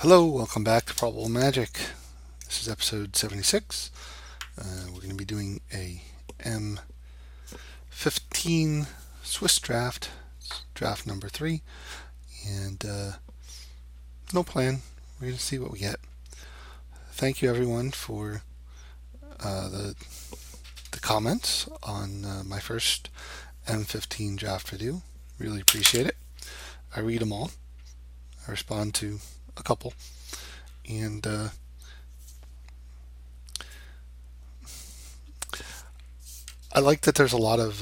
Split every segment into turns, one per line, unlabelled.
Hello, welcome back to Probable Magic. This is episode 76. We're going to be doing a M15 Swiss draft. It's draft number 3, and no plan. We're going to see what we get. Thank you everyone for the comments on my first M15 draft video. Really appreciate it. I read them all. I respond to a couple, and I like that there's a lot of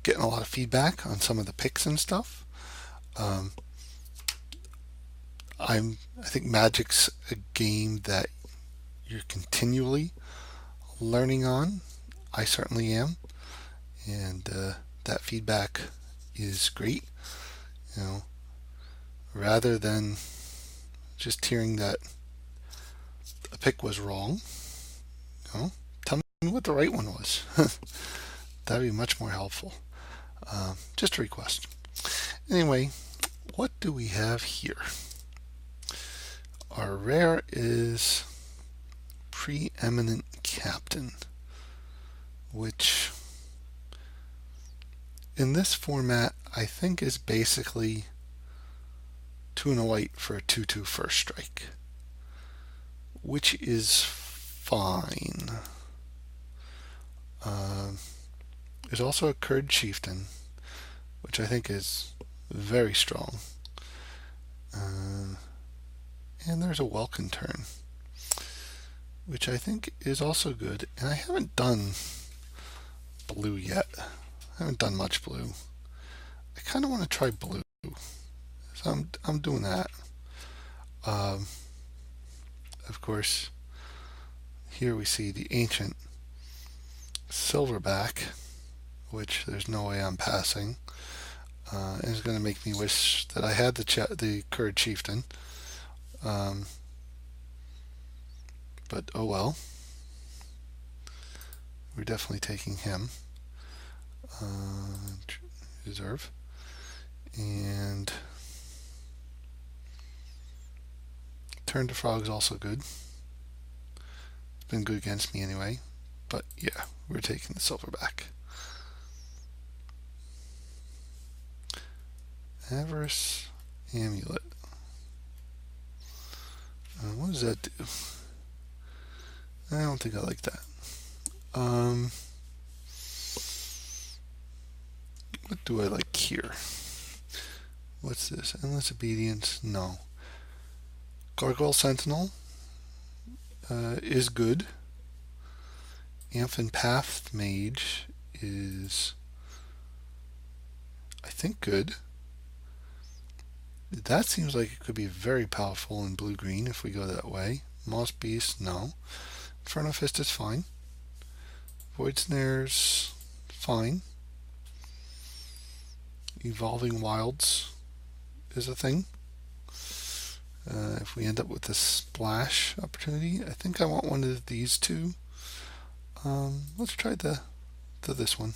getting a lot of feedback on some of the picks and stuff. Um, I think Magic's a game that you're continually learning on. I certainly am, and that feedback is great. You know, rather than just hearing that a pick was wrong, tell me what the right one was. That'd be much more helpful. Just a request. Anyway, what do we have here? Our rare is Preeminent Captain, which in this format I think is basically 2 and a white for a 2/2 first strike, which is fine. There's also a Curd Chieftain, which I think is very strong. And there's a Welkin Turn, which I think is also good. And I haven't done blue yet. I haven't done much blue. I kind of want to try blue, so I'm doing that. Of course, here we see the Ancient Silverback, which there's no way I'm passing. And it's going to make me wish that I had the Curd Chieftain. But oh well. We're definitely taking him. Reserve. And Turn to Frog's also good. It's been good against me anyway. But yeah, we're taking the Silverback. Avarice Amulet. What does that do? I don't think I like that. What do I like here? What's this? Endless Obedience? No. Gargoyle Sentinel is good. Amphin Path Mage is, I think, good. That seems like it could be very powerful in blue-green if we go that way. Moss Beast, no. Inferno Fist is fine. Void Snares, fine. Evolving Wilds is a thing. If we end up with a splash opportunity, I think I want one of these two. Let's try this one.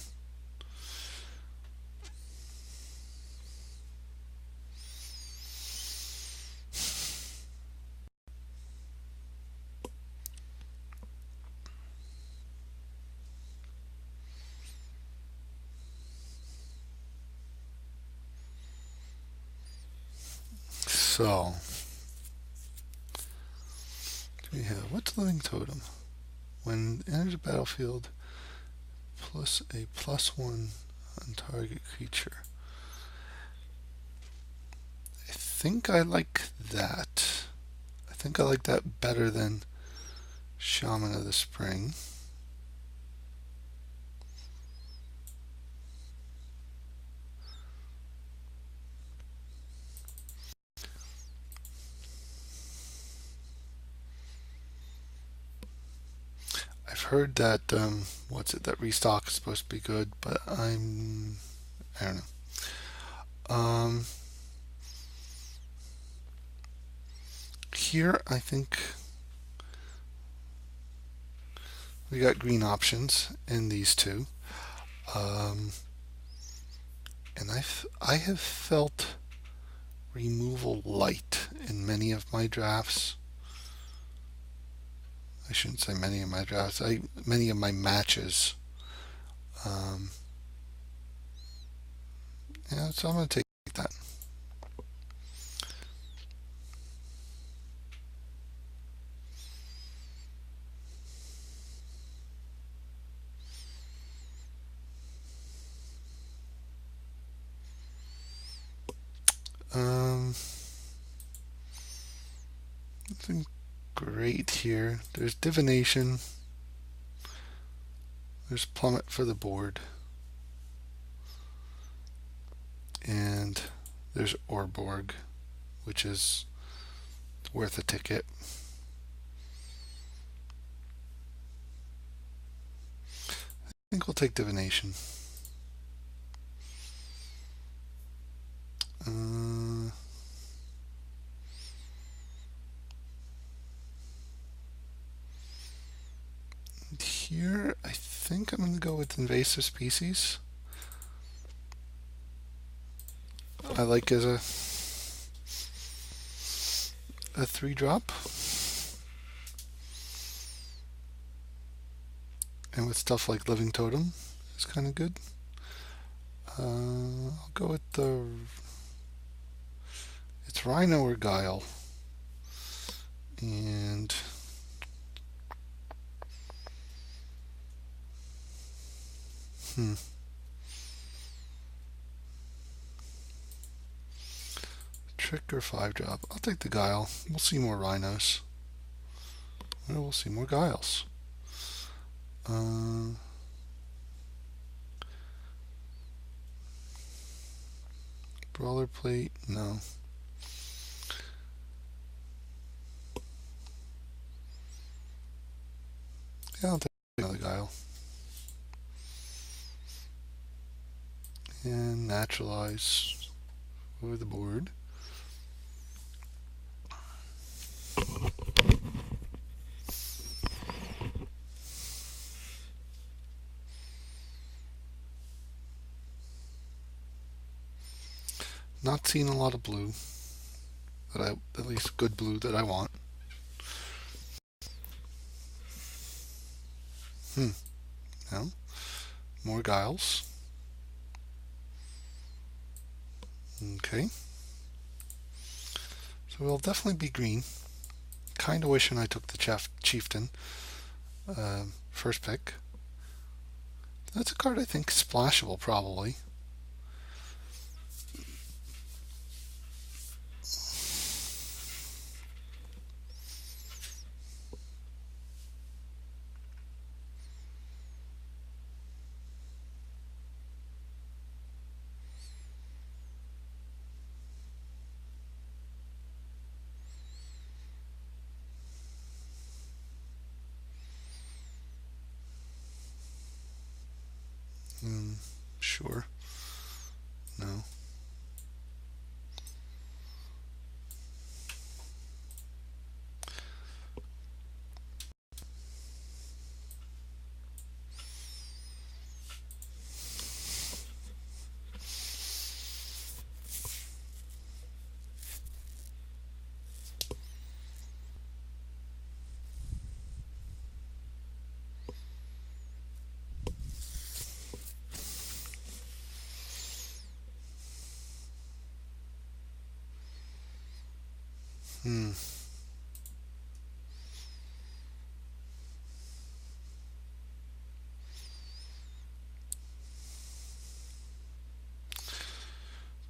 So, we have, what's Living Totem? When enters the battlefield, plus a +1 on target creature. I think I like that. I think I like that better than Shaman of the Spring. I've heard that that restock is supposed to be good, but I don't know. Here I think we got green options in these two, and I have felt removal light in many of my drafts. I shouldn't say many of my drafts. Many of my matches. Um, yeah, so I'm going to take that. Nothing great here. There's divination. There's plummet for the board. And there's Orborg, which is worth a ticket. I think we'll take divination. Here, I think I'm going to go with invasive species. I like as a 3-drop. And with stuff like living totem, it's kind of good. I'll go with it's Rhino or Guile. And trick or 5-drop. I'll take the Guile. We'll see more Rhinos. Or we'll see more Guiles. Brawler plate, no. Yeah, I'll take another Guile. And naturalize over the board. Not seeing a lot of blue, at least good blue that I want. No. More Guiles. Okay. So we'll definitely be green. Kind of wishing I took the Chieftain first pick. That's a card I think splashable, probably. Sure. No.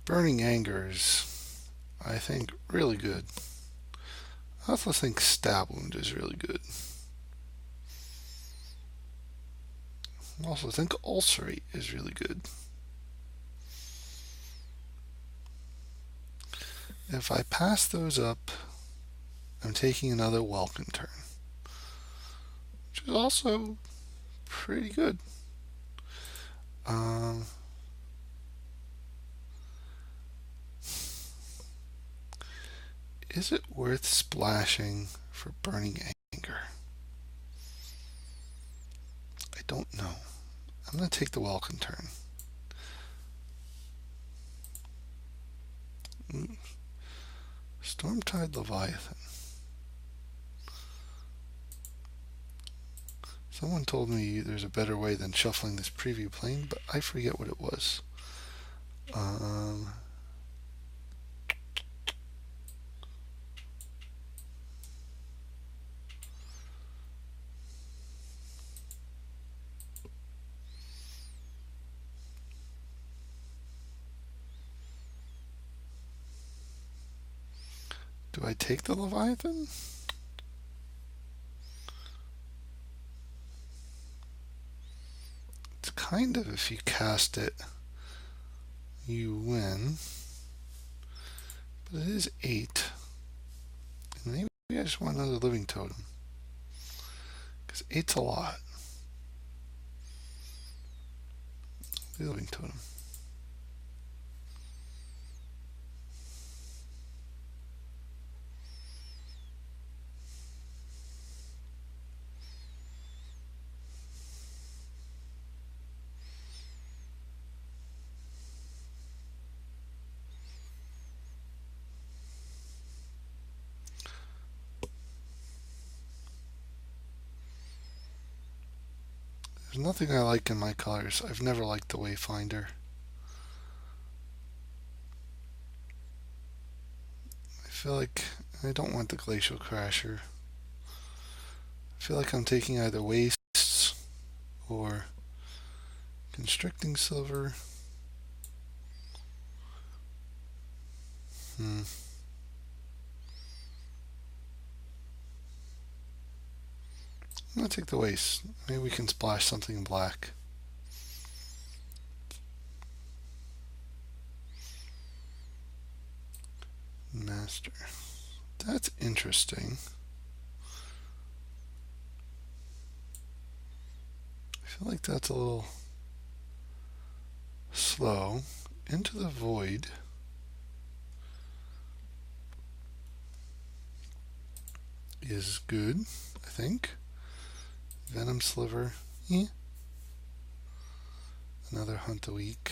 Burning Anger is, I think, really good. I also think Stab Wound is really good. I also think Ulcerate is really good. If I pass those up, I'm taking another Welcome turn, which is also pretty good. Is it worth splashing for Burning Anger? I don't know. I'm going to take the Welcome turn. Storm-Tide Leviathan. Someone told me there's a better way than shuffling this preview plane, but I forget what it was. Do I take the Leviathan? It's kind of, if you cast it, you win. But it is 8. And maybe I just want another living totem. Because 8's a lot. The living totem. There's nothing I like in my colors. I've never liked the Wayfinder. I feel like I don't want the Glacial Crasher. I feel like I'm taking either Wastes or Constricting Silver. I'm gonna take the Waste. Maybe we can splash something in black. Master. That's interesting. I feel like that's a little slow. Into the Void. Is good, I think. Venom Sliver. Another Hunt a week.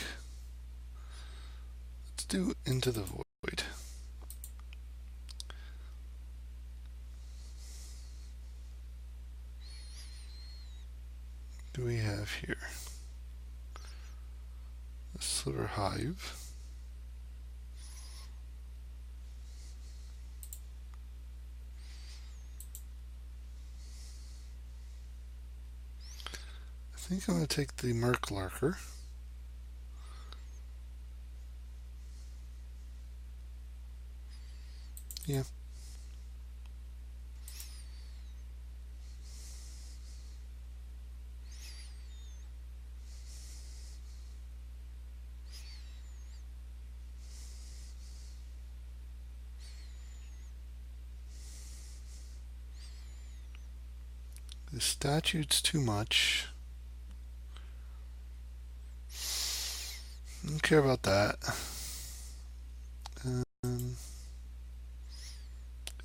Let's do Into the Void. Do we have here? The Sliver Hive. I think I'm going to take the Merc Lurker. Yeah. The statute's too much. I don't care about that.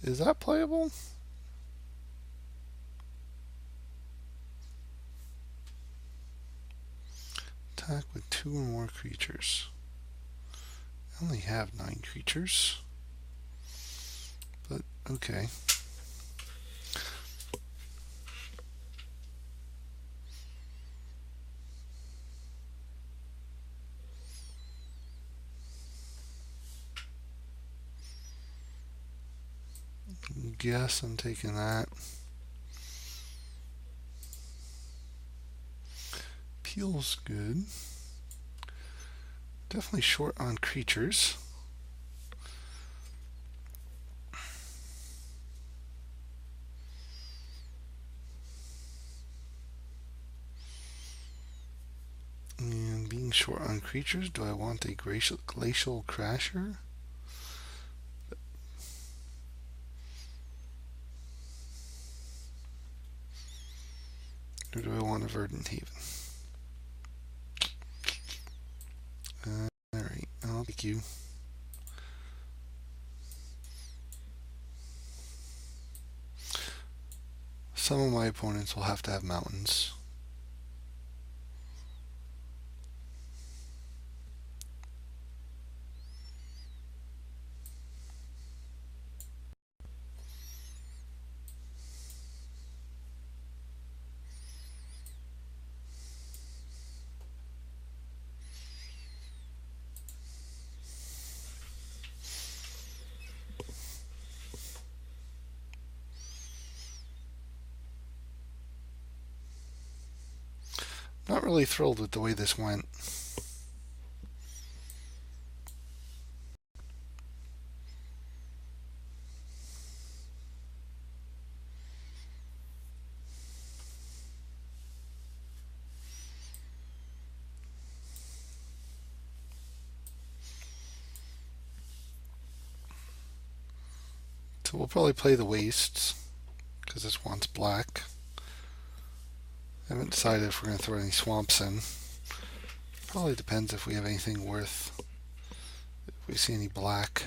Is that playable? Attack with 2 or more creatures. I only have 9 creatures. But, okay. Guess I'm taking that. Peel's good. Definitely short on creatures. And being short on creatures, do I want a Glacial Crasher? Or do I want a Verdant Haven? Alright, I'll take you. Some of my opponents will have to have mountains. really thrilled with the way this went. So we'll probably play the wastes because this wants black. I haven't decided if we're going to throw any swamps in. Probably depends if we have anything worth, if we see any black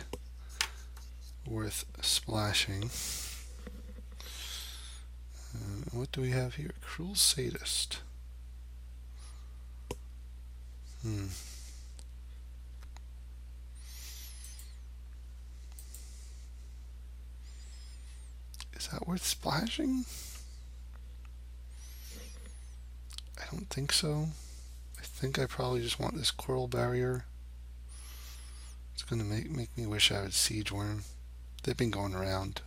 worth splashing. What do we have here? Cruel Sadist. Is that worth splashing? I don't think so. I think I probably just want this coral barrier. It's going to make me wish I had siege worm. They've been going around.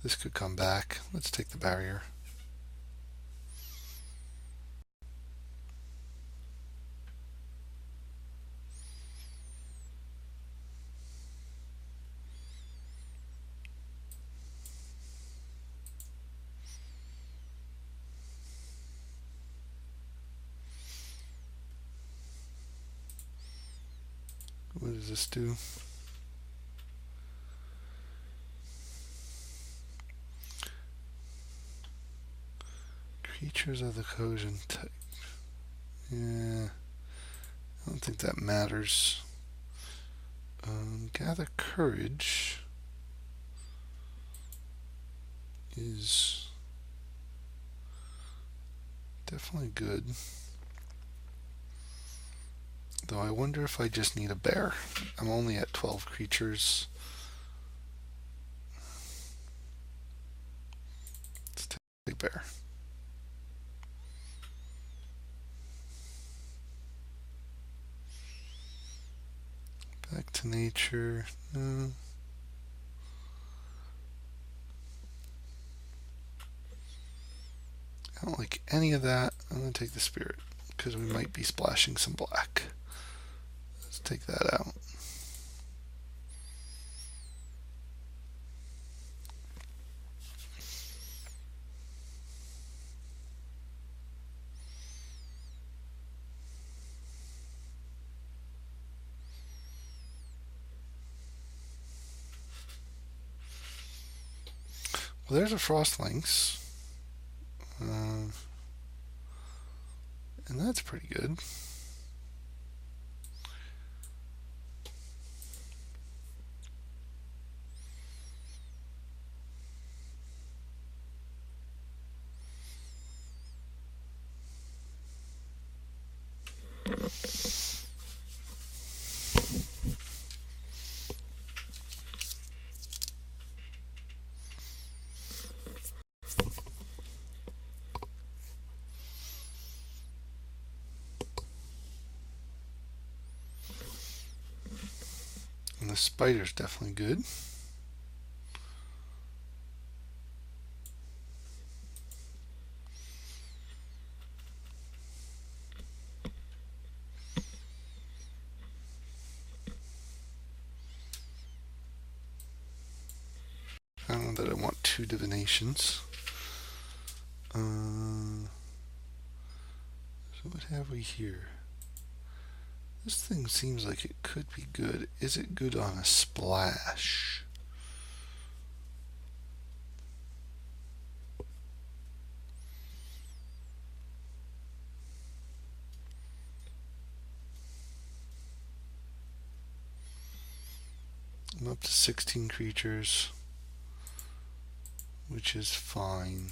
This could come back. Let's take the barrier. What does this do? Creatures of the Kojin type. Yeah, I don't think that matters. Gather Courage is definitely good. Though I wonder if I just need a bear. I'm only at 12 creatures. Let's take a bear. Back to nature. No. I don't like any of that. I'm going to take the spirit because we might be splashing some black. Let's take that out. Well, there's a Frost Lynx. And that's pretty good. And the spider's definitely good. I don't know that I want 2 divinations. So what have we here? This thing seems like it could be good. Is it good on a splash? I'm up to 16 creatures, which is fine.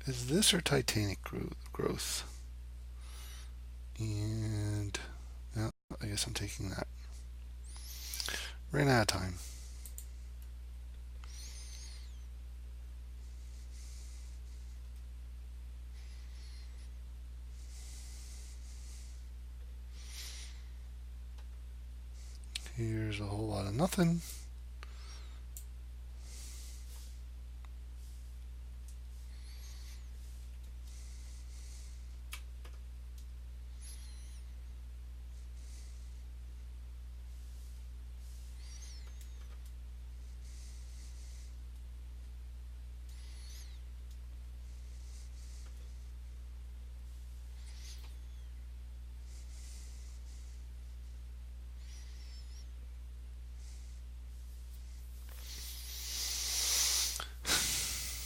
Is this or Titanic growth? And well, I guess I'm taking that. Ran out of time. Here Here's a whole lot of nothing.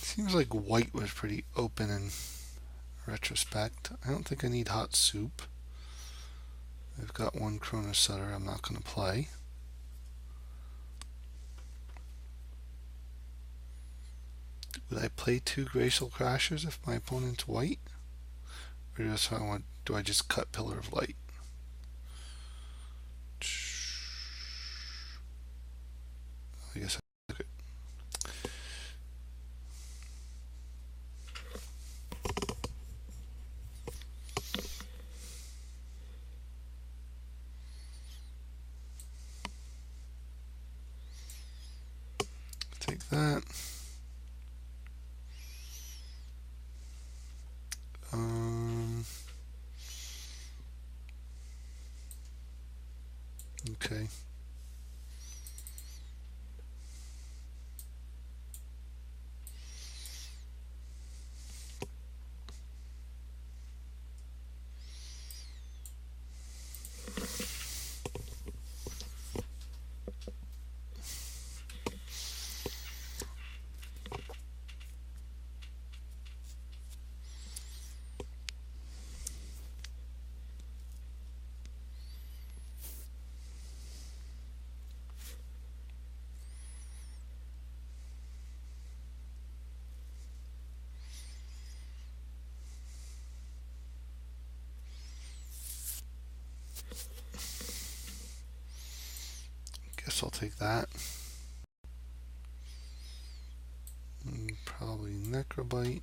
Seems like white was pretty open in retrospect. I don't think I need hot soup. I've got one Chrono Sutter I'm not going to play. Would I play two Glacial Crashers if my opponent's white? Or do I just cut Pillar of Light? I guess I could. Take that. Okay. Guess I'll take that. Probably Necrobite.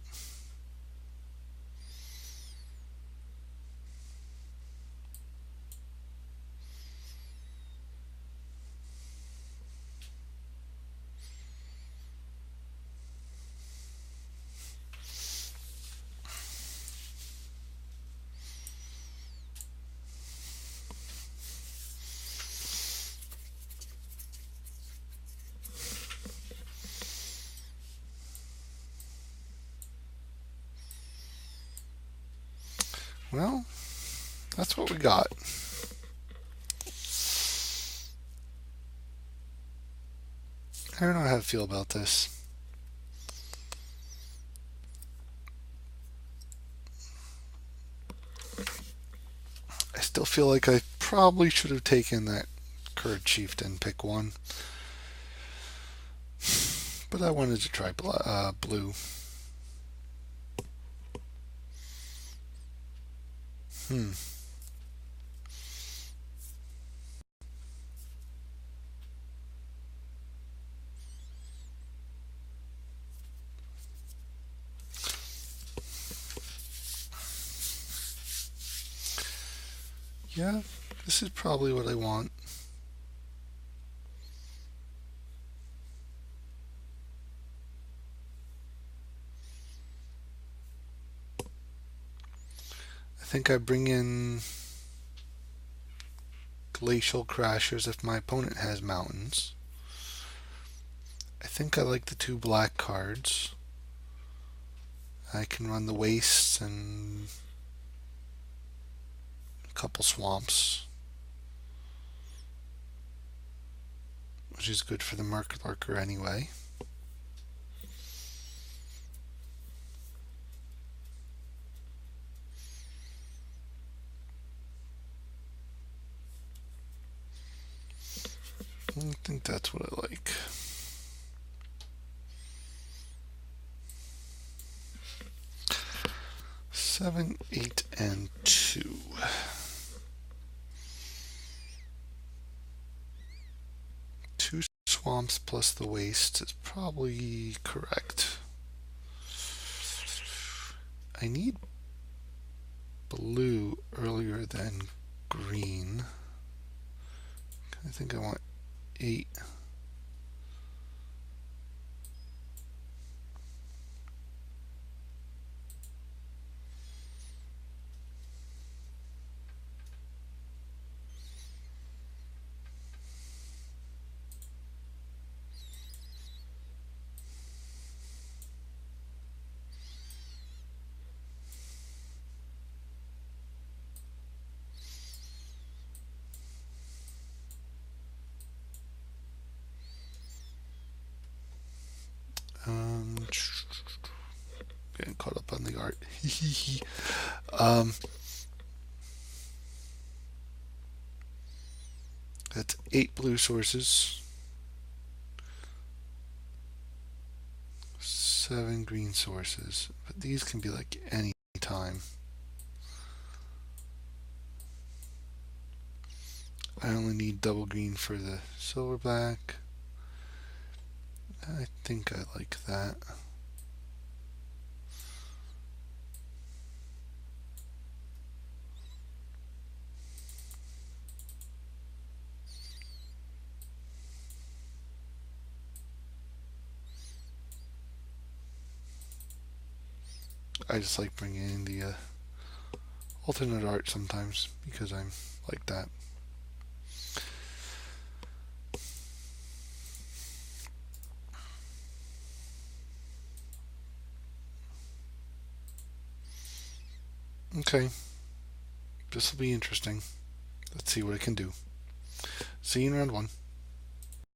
Well, that's what we got. I don't know how to feel about this. I still feel like I probably should have taken that Curd Chieftain pick one. But I wanted to try blue. Yeah, this is probably what I want. I think I bring in Glacial Crashers if my opponent has mountains. I think I like the two black cards. I can run the wastes and a couple swamps, which is good for the Murk-Lurker anyway. I think that's what I like. Seven, 8, and 2. Two swamps plus the waste is probably correct. I need blue earlier than green. I think I want 8. Getting caught up on the art. um, that's 8 blue sources, 7 green sources. But these can be like any time. I only need double green for the silver black. I think I like that. I just like bringing in the alternate art sometimes because I'm like that. Okay, this will be interesting. Let's see what I can do. See you in round 1.